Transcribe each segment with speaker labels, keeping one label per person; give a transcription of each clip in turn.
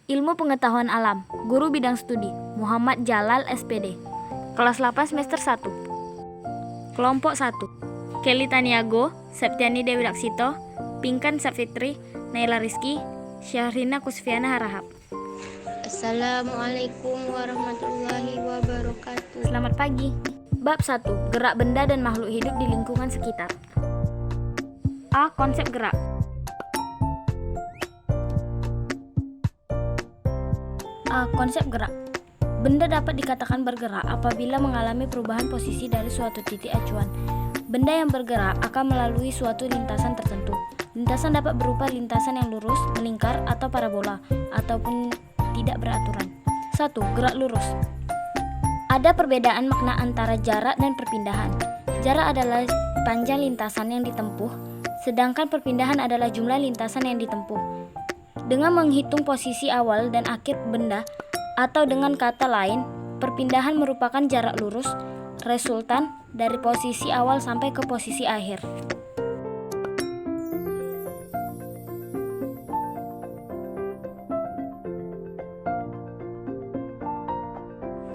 Speaker 1: Ilmu Pengetahuan Alam, Guru Bidang Studi, Muhammad Jalal SPD. Kelas 8 semester 1. Kelompok 1. Kelly Taniago, Septiani Dewi Laksito, Pinkan Sapfitri, Naila Rizky, Syahrina Kusfiana Harahap.
Speaker 2: Assalamualaikum warahmatullahi wabarakatuh.
Speaker 1: Selamat pagi. Bab 1. Gerak benda dan makhluk hidup di lingkungan sekitar. A. Konsep gerak. A. Konsep gerak. Benda dapat dikatakan bergerak apabila mengalami perubahan posisi dari suatu titik acuan. Benda yang bergerak akan melalui suatu lintasan tertentu. Lintasan dapat berupa lintasan yang lurus, melingkar, atau parabola, ataupun tidak beraturan. 1. Gerak lurus. Ada perbedaan makna antara jarak dan perpindahan. Jarak adalah panjang lintasan yang ditempuh, sedangkan perpindahan adalah jumlah lintasan yang ditempuh. Dengan menghitung posisi awal dan akhir benda, atau dengan kata lain, perpindahan merupakan jarak lurus resultan dari posisi awal sampai ke posisi akhir.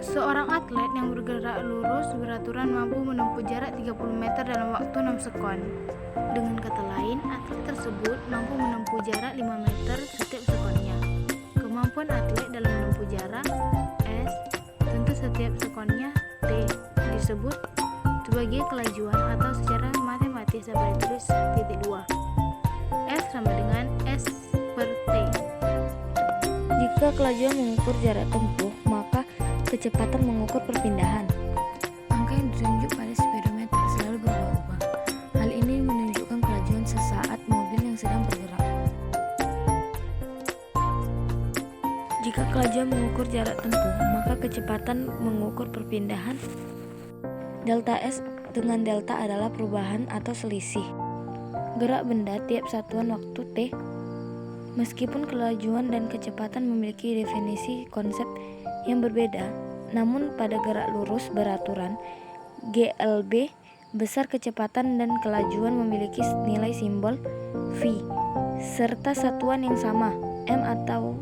Speaker 3: Seorang atlet yang bergerak lurus beraturan mampu menempuh jarak 30 meter dalam waktu 6 sekon. Dengan kata lain, atlet tersebut mampu menempuh jarak 5 meter setiap sekonnya. Kemampuan atlet dalam menempuh jarak S tentu setiap sekonnya T disebut sebagai kelajuan atau secara matematis dapat ditulis titik 2. F sama dengan S per T.
Speaker 1: Jika kelajuan mengukur jarak tempuh, maka kecepatan mengukur perpindahan.
Speaker 3: Angka yang ditunjuk pada speedometer selalu berubah-ubah. Hal ini menunjukkan kelajuan sesaat mobil yang sedang bergerak.
Speaker 1: Jika kelajuan mengukur jarak tempuh, maka kecepatan mengukur perpindahan. Delta S dengan delta adalah perubahan atau selisih gerak benda tiap satuan waktu T. Meskipun kelajuan dan kecepatan memiliki definisi konsep yang berbeda, namun pada gerak lurus beraturan GLB, besar kecepatan dan kelajuan memiliki nilai simbol V serta satuan yang sama M atau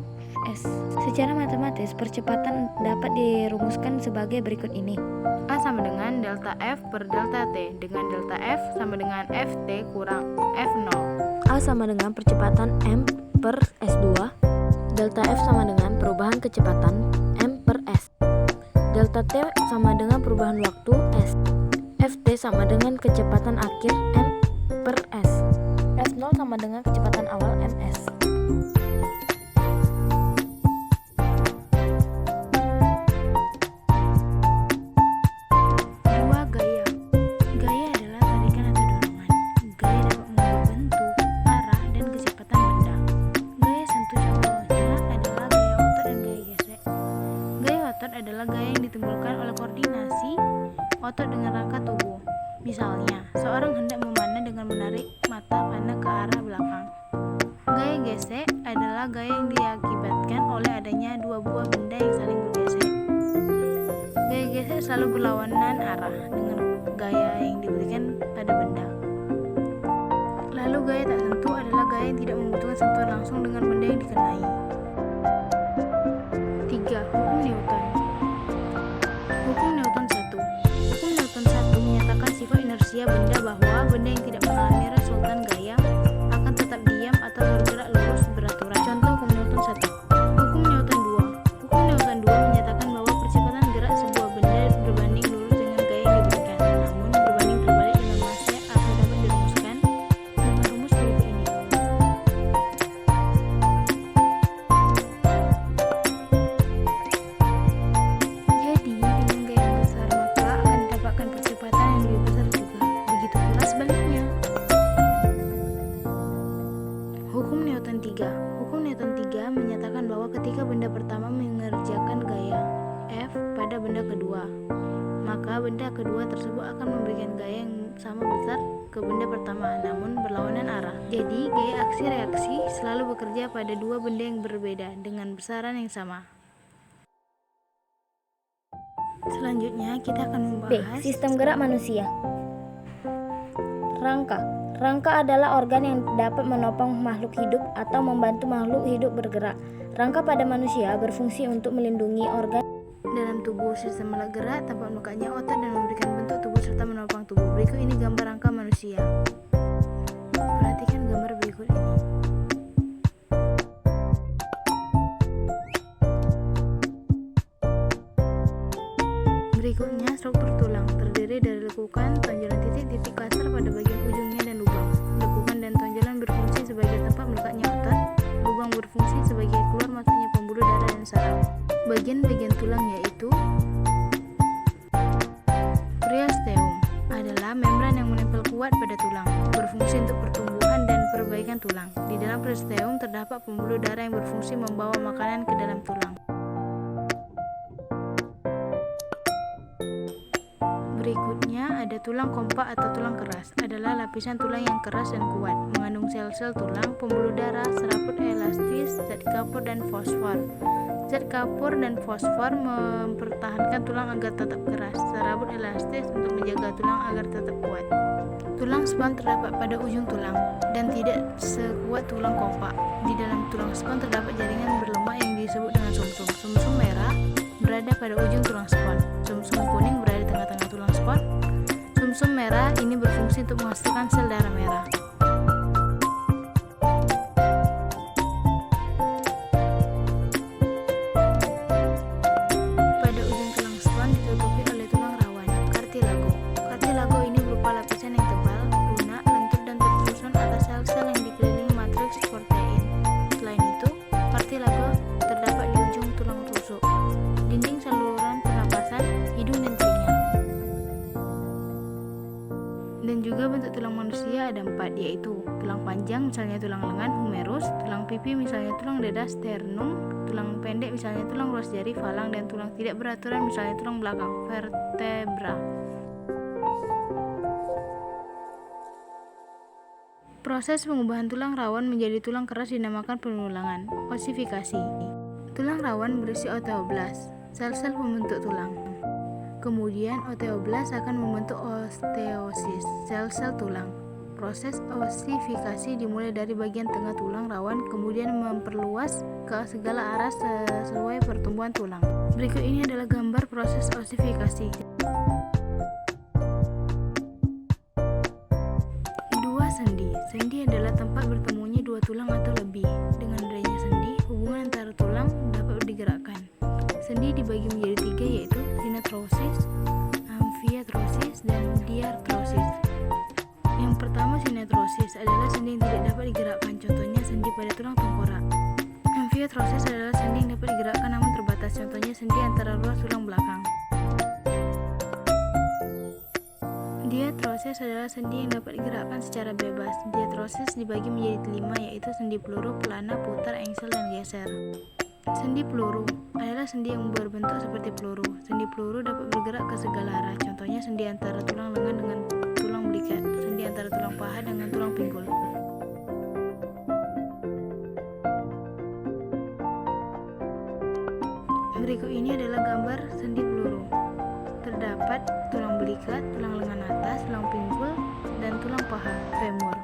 Speaker 1: S. Secara matematis, percepatan dapat dirumuskan sebagai berikut ini.
Speaker 3: A sama dengan delta F per delta T, dengan delta F sama dengan Ft kurang F0.
Speaker 1: A sama dengan percepatan M per S2, delta F sama dengan perubahan kecepatan M per S, delta T sama dengan perubahan waktu S, Ft sama dengan kecepatan akhir M per S, F0 sama dengan kecepatan awal ms.
Speaker 3: Dua, gaya. Gaya adalah tarikan atau dorongan. Gaya dapat mengubah bentuk, arah, dan kecepatan benda. Gaya sentuh contohnya adalah gaya otot dan gaya gesek. Gaya otot adalah gaya yang ditimbulkan oleh koordinasi otot dengan rangka tubuh. Misalnya, seorang hendak memanah dengan menarik mata panah ke arah belakang. Gaya gesek adalah gaya yang diakibatkan oleh adanya dua buah benda yang saling bergesek. Gaya gesek selalu berlawanan arah dengan gaya yang diberikan pada benda. Lalu gaya tak tentu adalah gaya yang tidak membutuhkan sentuhan langsung dengan benda yang dikenai. 3. Hukum Newton. Hukum Newton 1. Hukum Newton 1 menyatakan sifat inersia benda bahwa benda yang tidak mengalami resultan gaya akan tetap diam atau bergerak lurus beraturan. Contoh hukum Newton 1. Hukum Newton 2. Hukum Newton 2 menyatakan bahwa percepatan gerak sebuah benda berbanding lurus dengan gaya yang diberikan, namun berbanding terbalik dengan massa atau dapat dirumuskan dengan rumus berikut ini. Jadi, dengan gaya yang besar maka akan didapatkan percepatan yang lebih besar juga. Begitu pula sebaliknya. Hukum Newton 3. Hukum Newton 3 menyatakan bahwa ketika benda pertama mengerjakan gaya F pada benda kedua, maka benda kedua tersebut akan memberikan gaya yang sama besar ke benda pertama, namun berlawanan arah. Jadi, gaya aksi-reaksi selalu bekerja pada dua benda yang berbeda dengan besaran yang sama. Selanjutnya, kita akan
Speaker 1: B.
Speaker 3: membahas
Speaker 1: Sistem gerak manusia. Rangka. Rangka adalah organ yang dapat menopang makhluk hidup atau membantu makhluk hidup bergerak. Rangka pada manusia berfungsi untuk melindungi organ
Speaker 3: dalam tubuh, sistem gerak, tempat melekatnya otot, dan memberikan bentuk tubuh serta menopang tubuh. Berikut ini gambar rangka manusia. Perhatikan gambar berikut ini. Berikutnya struktur tulang terdiri dari lekukan, tonjolan titik-titik kasar pada bagian ujungnya dan lubang. Lekukan dan tonjolan berfungsi sebagai tempat melekatnya otot. Lubang berfungsi sebagai keluar masuknya pembuluh darah dan saraf. Bagian-bagian tulang yaitu periosteum adalah membran yang menempel kuat pada tulang, berfungsi untuk pertumbuhan dan perbaikan tulang. Di dalam periosteum terdapat pembuluh darah yang berfungsi membawa makanan ke dalam tulang. Berikutnya ada tulang kompak atau tulang keras, adalah lapisan tulang yang keras dan kuat, mengandung sel-sel tulang, pembuluh darah, serabut elastis, zat kapur dan fosfor. Zat kapur dan fosfor mempertahankan tulang agar tetap keras, serabut elastis untuk menjaga tulang agar tetap kuat. Tulang span terdapat pada ujung tulang dan tidak sekuat tulang kompak. Di dalam tulang span terdapat jaringan berlemak yang disebut dengan sumsum. Sumsum merah berada pada ujung tulang span. Sumsum kuning berada di tengah-tengah tulang span. Sumsum merah ini berfungsi untuk menghasilkan sel darah merah. Pada ujung tulang span ditutupi oleh tulang rawan, kartilago. Kartilago ini berupa lapisan yang tebal, lunak, lentur dan tersusun atas sel-sel yang dikelilingi matriks protein. Selain itu, kartilago terdapat di ujung tulang rusuk, dinding saluran pernapasan, hidung dan telinga. Dan juga bentuk tulang manusia ada 4, yaitu tulang panjang misalnya tulang lengan humerus, tulang pipi misalnya tulang dada sternum, tulang pendek misalnya tulang ruas jari falang, dan tulang tidak beraturan misalnya tulang belakang vertebra. Proses pengubahan tulang rawan menjadi tulang keras dinamakan penulangan, osifikasi. Tulang rawan berisi osteoblast, sel-sel pembentuk tulang. Kemudian osteoblast akan membentuk osteosis, sel-sel tulang. Proses osifikasi dimulai dari bagian tengah tulang rawan, kemudian memperluas ke segala arah sesuai pertumbuhan tulang. Berikut ini adalah gambar proses osifikasi. Dua sendi. Sendi adalah tempat bertemunya dua tulang atau lebih. Dengan adanya sendi, hubungan antara tulang dapat digerakkan. Sendi dibagi menjadi 3, yaitu sinetrosis, amfiartrosis, dan diartrosis. Yang pertama, sinetrosis adalah sendi yang tidak dapat digerakkan, contohnya sendi pada tulang tengkorak. Amfiartrosis adalah sendi yang dapat digerakkan namun terbatas, contohnya sendi antara ruas tulang belakang. Diartrosis adalah sendi yang dapat digerakkan secara bebas. Diartrosis dibagi menjadi 5, yaitu sendi peluru, pelana, putar, engsel, dan geser. Sendi peluru adalah sendi yang berbentuk seperti peluru. Sendi peluru dapat bergerak ke segala arah, contohnya sendi antara tulang lengan dengan tulang belikat, sendi antara tulang paha dengan tulang pinggul. Berikut ini adalah gambar sendi peluru. Terdapat tulang belikat, tulang lengan atas, tulang pinggul, dan tulang paha, femur.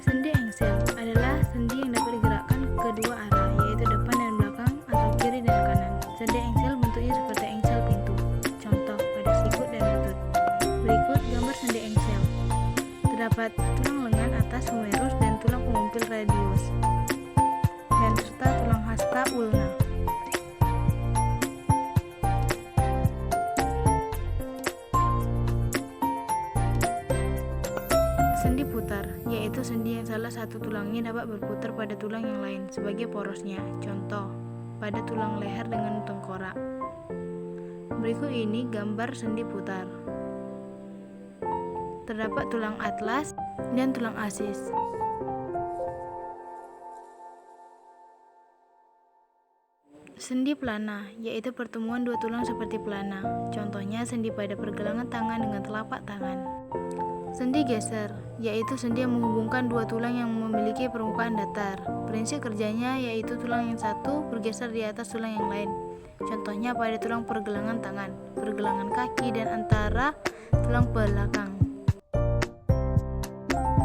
Speaker 3: Sendi engsel adalah sendi yang dapat digerakkan ke kedua arah, yaitu depan dan belakang atau kiri dan kanan. Sendi engsel bentuknya seperti engsel pintu, contoh pada sikut dan lutut. Berikut gambar sendi engsel. Terdapat tulang lengan atas humerus dan tulang pengumpil radius, dan serta tulang hasta ulna. Sendi putar, yaitu sendi yang salah satu tulangnya dapat berputar pada tulang yang lain sebagai porosnya, contoh pada tulang leher dengan tengkorak. Berikut ini gambar sendi putar. Terdapat tulang atlas dan tulang asis. Sendi pelana, yaitu pertemuan dua tulang seperti pelana, contohnya sendi pada pergelangan tangan dengan telapak tangan. Sendi geser, yaitu sendi yang menghubungkan dua tulang yang memiliki permukaan datar. Prinsip kerjanya yaitu tulang yang satu bergeser di atas tulang yang lain, contohnya pada tulang pergelangan tangan, pergelangan kaki, dan antara tulang belakang.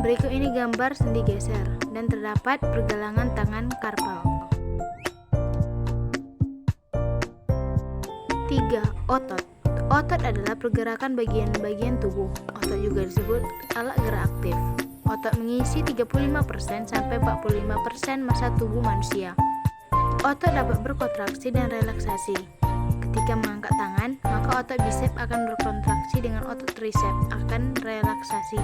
Speaker 3: Berikut ini gambar sendi geser dan terdapat pergelangan tangan karpal. 3. Otot. Otot adalah pergerakan bagian-bagian tubuh. Otot juga disebut alat gerak aktif. Otot mengisi 35% sampai 45% massa tubuh manusia. Otot dapat berkontraksi dan relaksasi. Ketika mengangkat tangan, maka otot bisep akan berkontraksi dengan otot tricep akan relaksasi.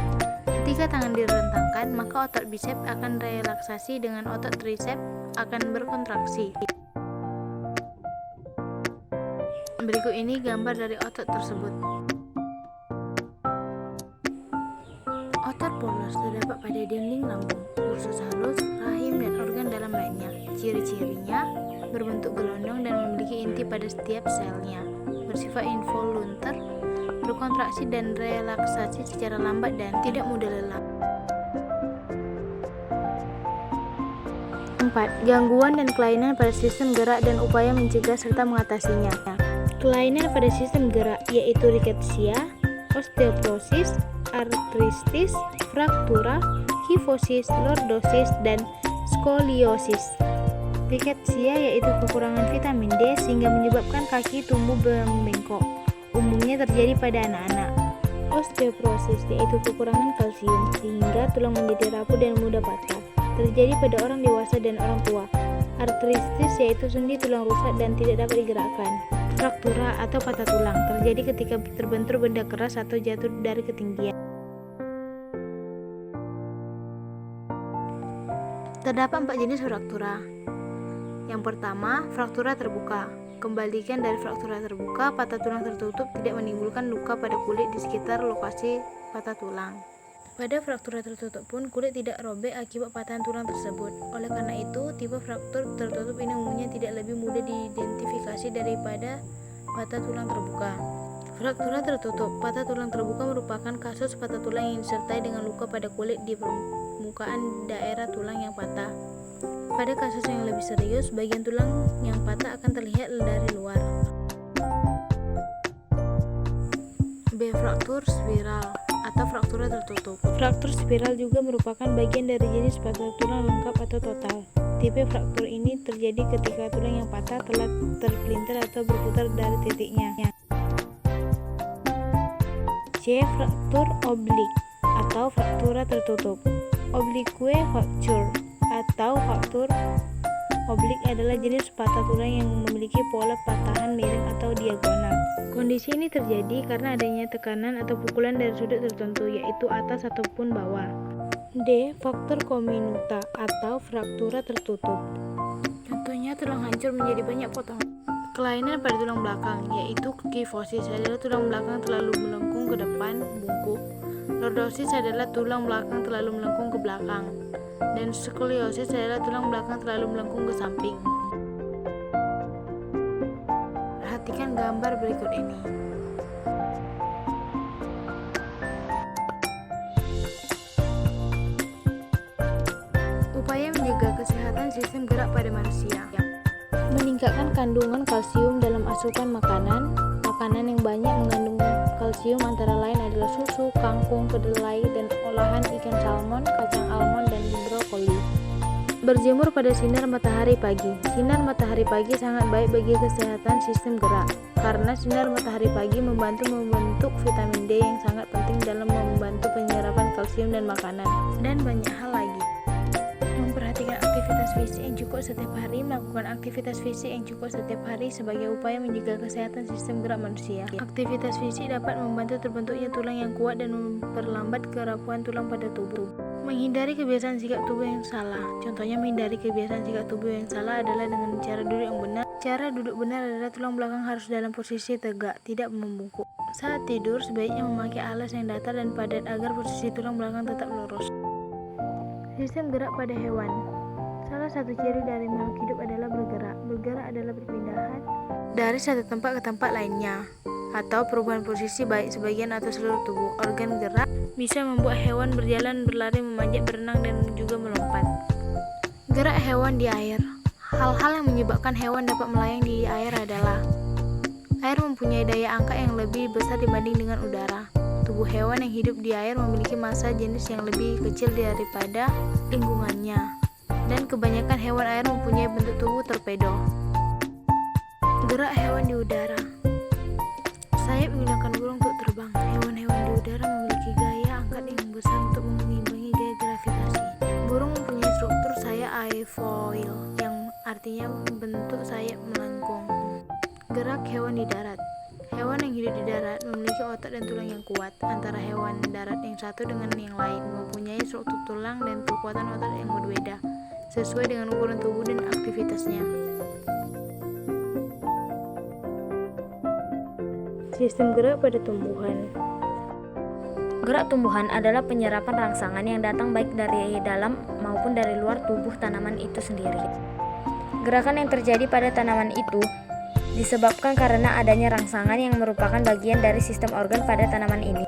Speaker 3: Ketika tangan direntangkan, maka otot bisep akan relaksasi dengan otot tricep akan berkontraksi. Berikut ini gambar dari otot tersebut. Otot polos terdapat pada dinding lambung, usus halus, rahim, dan organ dalam lainnya. Ciri-cirinya berbentuk gelondong dan memiliki inti pada setiap selnya. Bersifat involuntar, berkontraksi dan relaksasi secara lambat dan tidak mudah lelah. 4. Gangguan dan kelainan pada sistem gerak dan upaya mencegah serta mengatasinya. Kelainan pada sistem gerak yaitu riketsia, osteoporosis, artritis, fraktura, kifosis, lordosis, dan skoliosis. Riketsia yaitu kekurangan vitamin D sehingga menyebabkan kaki tumbuh membengkok. Umumnya terjadi pada anak-anak. Osteoporosis yaitu kekurangan kalsium sehingga tulang menjadi rapuh dan mudah patah. Terjadi pada orang dewasa dan orang tua. Artritis yaitu sendi tulang rusak dan tidak dapat digerakkan. Fraktura atau patah tulang terjadi ketika terbentur benda keras atau jatuh dari ketinggian. Terdapat 4 jenis fraktura. Yang pertama, fraktura terbuka. Kembalikan dari fraktura terbuka, patah tulang tertutup tidak menimbulkan luka pada kulit di sekitar lokasi patah tulang. Pada fraktura tertutup pun kulit tidak robek akibat patahan tulang tersebut. Oleh karena itu, tipe fraktur tertutup ini umumnya tidak lebih mudah diidentifikasi daripada patah tulang terbuka. Fraktura tertutup, patah tulang terbuka merupakan kasus patah tulang yang disertai dengan luka pada kulit di permukaan daerah tulang yang patah. Pada kasus yang lebih serius, bagian tulang yang patah akan terlihat dari luar. B. Fraktur spiral atau fraktura tertutup. Fraktur spiral juga merupakan bagian dari jenis patah tulang lengkap atau total. Tipe fraktur ini terjadi ketika tulang yang patah telah terpelintir atau berputar dari titiknya. C. Fraktur oblik atau fraktura tertutup. Oblique fracture atau fraktur oblik adalah jenis patah tulang yang memiliki pola patahan miring atau diagonal. Kondisi ini terjadi karena adanya tekanan atau pukulan dari sudut tertentu, yaitu atas ataupun bawah. D. Fraktur comminuta atau fraktura tertutup. Contohnya tulang hancur menjadi banyak potongan. Kelainan pada tulang belakang, yaitu kifosis adalah tulang belakang terlalu melengkung ke depan bungkuk. Lordosis adalah tulang belakang terlalu melengkung ke belakang. Dan skoliosis adalah tulang belakang terlalu melengkung ke samping. Perhatikan gambar berikut ini. Upaya menjaga kesehatan sistem gerak pada manusia. Meningkatkan kandungan kalsium dalam asupan makanan. Makanan yang banyak mengandung kalsium antara lain adalah susu, kangkung, kedelai, dan olahan ikan salmon, kacang almond, dan brokoli. Berjemur pada sinar matahari pagi. Sinar matahari pagi sangat baik bagi kesehatan sistem gerak, karena sinar matahari pagi membantu membentuk vitamin D yang sangat penting dalam membantu penyerapan kalsium dan makanan, dan banyak hal lagi. Memperhatikan aktivitas fisik yang cukup setiap hari. Melakukan aktivitas fisik yang cukup setiap hari sebagai upaya menjaga kesehatan sistem gerak manusia. Aktivitas fisik dapat membantu terbentuknya tulang yang kuat dan memperlambat kerapuhan tulang pada tubuh. Menghindari kebiasaan sikap tubuh yang salah. Contohnya menghindari kebiasaan sikap tubuh yang salah adalah dengan cara duduk yang benar. Cara duduk benar adalah tulang belakang harus dalam posisi tegak, tidak membungkuk. Saat tidur, sebaiknya memakai alas yang datar dan padat agar posisi tulang belakang tetap lurus. Sistem gerak pada hewan. Salah satu ciri dari makhluk hidup adalah bergerak. Bergerak adalah perpindahan dari satu tempat ke tempat lainnya, atau perubahan posisi baik sebagian atau seluruh tubuh. Organ gerak bisa membuat hewan berjalan, berlari, memanjat, berenang, dan juga melompat. Gerak hewan di air. Hal-hal yang menyebabkan hewan dapat melayang di air adalah: air mempunyai daya angkat yang lebih besar dibanding dengan udara. tubuh hewan yang hidup di air memiliki massa jenis yang lebih kecil daripada lingkungannya, dan kebanyakan hewan air mempunyai bentuk tubuh torpedo. Gerak hewan di udara. Sayap digunakan burung untuk terbang. Hewan-hewan di udara memiliki gaya angkat yang besar untuk mengimbangi gaya gravitasi. Burung mempunyai struktur sayap airfoil, yang artinya bentuk sayap melengkung. Gerak hewan di darat. Hewan yang hidup di darat memiliki otot dan tulang yang kuat. Antara hewan darat yang satu dengan yang lain mempunyai struktur tulang dan kekuatan otot yang berbeda, sesuai dengan ukuran tubuh dan aktivitasnya. Sistem gerak pada tumbuhan.
Speaker 1: Gerak tumbuhan adalah penyerapan rangsangan yang datang baik dari dalam maupun dari luar tubuh tanaman itu sendiri. Gerakan yang terjadi pada tanaman itu disebabkan karena adanya rangsangan yang merupakan bagian dari sistem organ pada tanaman ini.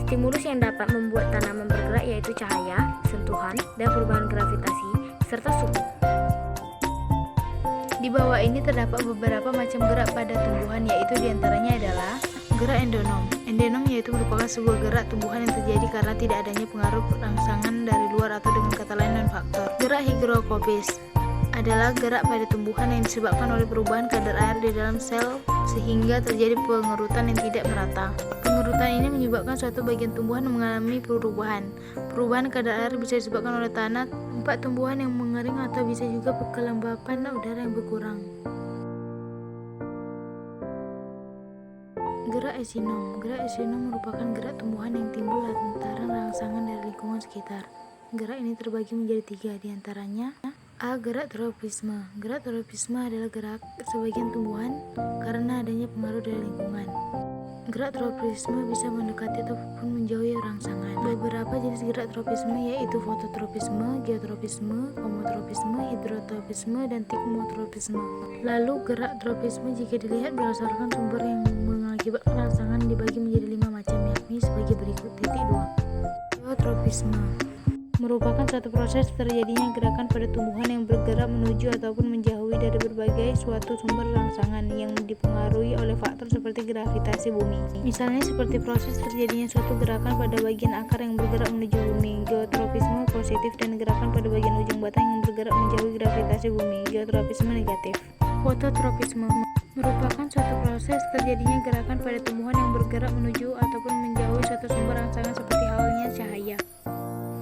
Speaker 1: Stimulus yang dapat membuat tanaman bergerak yaitu cahaya, sentuhan, dan perubahan gravitasi, serta suhu.
Speaker 3: Di bawah ini terdapat beberapa macam gerak pada tumbuhan, yaitu diantaranya adalah gerak endonom. Endonom yaitu merupakan sebuah gerak tumbuhan yang terjadi karena tidak adanya pengaruh rangsangan dari luar atau dengan kata lain non-faktor. Gerak hygroscopis adalah gerak pada tumbuhan yang disebabkan oleh perubahan kadar air di dalam sel sehingga terjadi pengerutan yang tidak merata. Pengerutan ini menyebabkan suatu bagian tumbuhan mengalami perubahan. Perubahan kadar air bisa disebabkan oleh tanah, tempat tumbuhan yang mengering, atau bisa juga kelembapan udara yang berkurang. Gerak esinom. Gerak esinom merupakan gerak tumbuhan yang timbul lantaran rangsangan dari lingkungan sekitar. Gerak ini terbagi menjadi 3, diantaranya A. Gerak tropisme. Gerak tropisme adalah gerak sebagian tumbuhan karena adanya pengaruh dari lingkungan. Gerak tropisme bisa mendekati ataupun menjauhi rangsangan. Beberapa jenis gerak tropisme yaitu fototropisme, geotropisme, homotropisme, hidrotropisme, dan tikmotropisme. Lalu gerak tropisme jika dilihat berdasarkan sumber yang mengakibatkan rangsangan dibagi menjadi 5 macam, yakni sebagai berikut. 2. Geotropisme merupakan suatu proses terjadinya gerakan pada tumbuhan yang bergerak menuju ataupun menjauhi dari berbagai suatu sumber rangsangan yang dipengaruhi oleh faktor seperti gravitasi bumi. Misalnya seperti proses terjadinya suatu gerakan pada bagian akar yang bergerak menuju bumi, geotropisme positif, dan gerakan pada bagian ujung batang yang bergerak menjauhi gravitasi bumi, geotropisme negatif. Fototropisme merupakan suatu proses terjadinya gerakan pada tumbuhan yang bergerak menuju ataupun menjauhi suatu sumber rangsangan seperti halnya cahaya.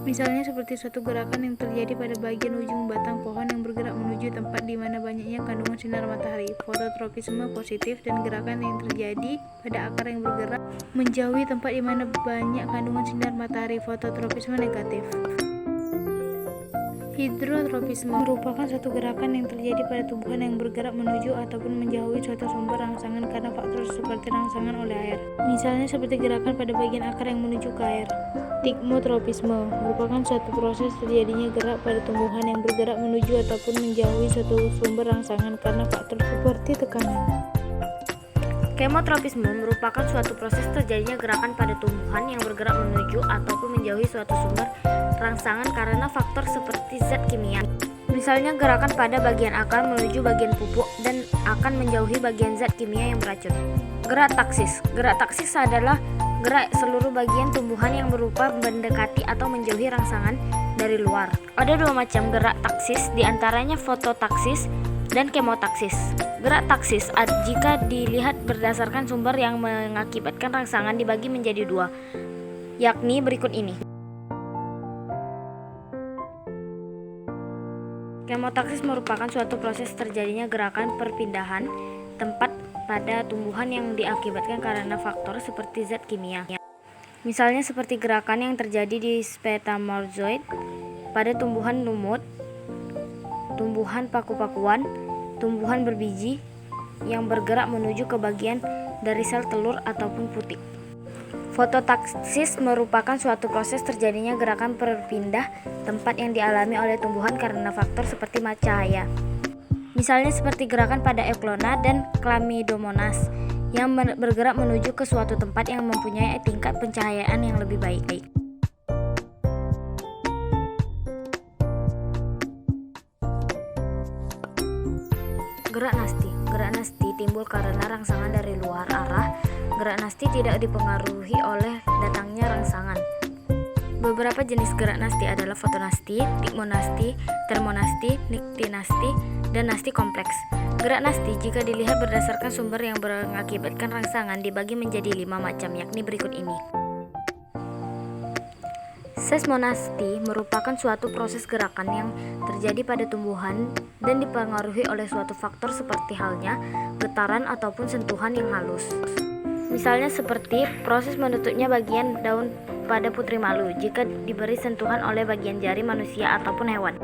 Speaker 3: Misalnya seperti suatu gerakan yang terjadi pada bagian ujung batang pohon yang bergerak menuju tempat di mana banyaknya kandungan sinar matahari, fototropisme positif, dan gerakan yang terjadi pada akar yang bergerak menjauhi tempat di mana banyak kandungan sinar matahari, fototropisme negatif. Hidrotropisme merupakan suatu gerakan yang terjadi pada tumbuhan yang bergerak menuju ataupun menjauhi suatu sumber rangsangan karena faktor seperti rangsangan oleh air. Misalnya seperti gerakan pada bagian akar yang menuju ke air. Tikmotropisme merupakan suatu proses terjadinya gerak pada tumbuhan yang bergerak menuju ataupun menjauhi suatu sumber rangsangan karena faktor seperti tekanan.
Speaker 1: Kemotropisme merupakan suatu proses terjadinya gerakan pada tumbuhan yang bergerak menuju ataupun menjauhi suatu sumber rangsangan karena faktor seperti zat kimia. Misalnya gerakan pada bagian akar menuju bagian pupuk dan akan menjauhi bagian zat kimia yang beracun. Gerak taksis. Gerak taksis adalah gerak seluruh bagian tumbuhan yang berupa mendekati atau menjauhi rangsangan dari luar. Ada 2 macam gerak taksis, diantaranya fototaksis dan kemotaksis. Gerak taksis jika dilihat berdasarkan sumber yang mengakibatkan rangsangan dibagi menjadi 2, yakni berikut ini. Kemotaksis merupakan suatu proses terjadinya gerakan perpindahan tempat pada tumbuhan yang diakibatkan karena faktor seperti zat kimia. Misalnya seperti gerakan yang terjadi di Sphaeromorphozoid pada tumbuhan lumut, tumbuhan paku-pakuan, tumbuhan berbiji yang bergerak menuju ke bagian dari sel telur ataupun putik. Fototaksis merupakan suatu proses terjadinya gerakan perpindah tempat yang dialami oleh tumbuhan karena faktor seperti cahaya. Misalnya seperti gerakan pada Euglena dan Chlamydomonas yang bergerak menuju ke suatu tempat yang mempunyai tingkat pencahayaan yang lebih baik. Gerak nasti. Gerak nasti timbul karena rangsangan dari luar arah Gerak nasti tidak dipengaruhi oleh datangnya rangsangan. Beberapa jenis gerak nasti adalah fotonasti, tikmonasti, termonasti, niktinasti, dan nasti kompleks. Gerak nasti jika dilihat berdasarkan sumber yang mengakibatkan rangsangan dibagi menjadi 5 macam, yakni berikut ini. Seismonasti merupakan suatu proses gerakan yang terjadi pada tumbuhan dan dipengaruhi oleh suatu faktor seperti halnya getaran ataupun sentuhan yang halus. Misalnya seperti proses menutupnya bagian daun pada putri malu jika diberi sentuhan oleh bagian jari manusia ataupun hewan.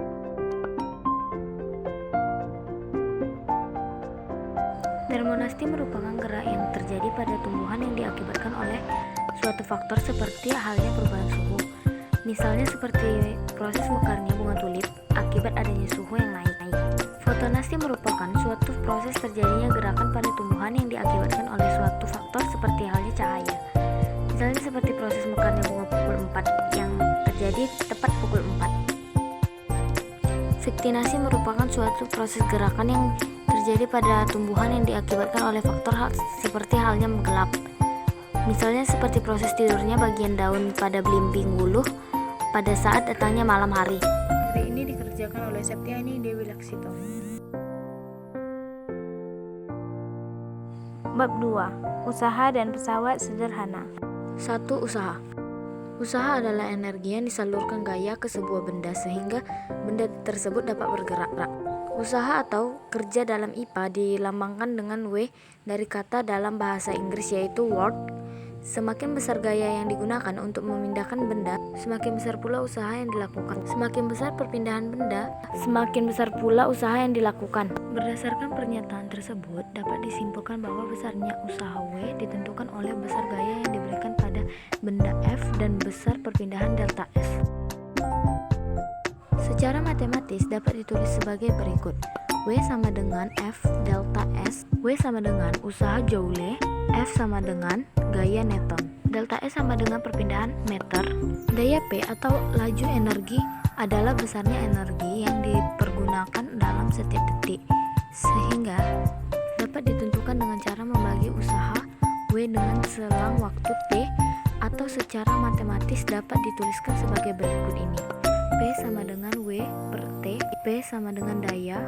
Speaker 1: Termonasti merupakan gerak yang terjadi pada tumbuhan yang diakibatkan oleh suatu faktor seperti halnya perubahan suhu. Misalnya seperti proses mekarnya bunga tulip akibat adanya suhu yang naik. Fotonasti merupakan suatu proses terjadinya gerakan pada tumbuhan yang diakibatkan oleh suatu faktor seperti halnya cahaya. Misalnya seperti proses mekarnya bunga pukul 4 yang terjadi tepat pukul 4. Fiktinasi merupakan suatu proses gerakan yang terjadi pada tumbuhan yang diakibatkan oleh faktor seperti halnya menggelap. Misalnya seperti proses tidurnya bagian daun pada belimbing wuluh pada saat datangnya malam hari.
Speaker 3: Hari ini dikerjakan oleh Septiani Dewi Laksito. Bab 2. Usaha dan pesawat sederhana.
Speaker 1: 1. Usaha. Usaha adalah energi yang disalurkan gaya ke sebuah benda sehingga benda tersebut dapat bergerak. Usaha atau kerja dalam IPA dilambangkan dengan W dari kata dalam bahasa Inggris yaitu work. Semakin besar gaya yang digunakan untuk memindahkan benda, semakin besar pula usaha yang dilakukan. Semakin besar perpindahan benda, semakin besar pula usaha yang dilakukan. Berdasarkan pernyataan tersebut, dapat disimpulkan bahwa besarnya usaha W ditentukan oleh besar gaya yang diberikan pada benda F dan besar perpindahan delta S. Secara matematis dapat ditulis sebagai berikut. W sama dengan F delta S, W sama dengan usaha Joule, F sama dengan gaya Newton, delta S sama dengan perpindahan meter. Daya P atau laju energi adalah besarnya energi yang dipergunakan dalam setiap detik, sehingga dapat ditentukan dengan cara membagi usaha W dengan selang waktu T, atau secara matematis dapat dituliskan sebagai berikut ini. P sama dengan W per T, P sama dengan daya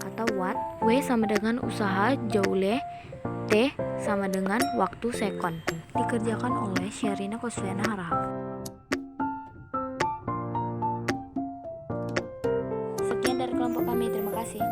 Speaker 1: atau watt, W sama dengan usaha Joule, T sama dengan waktu sekon. Dikerjakan oleh Sherina Kosviana Harahap. Sekian dari kelompok kami, terima kasih.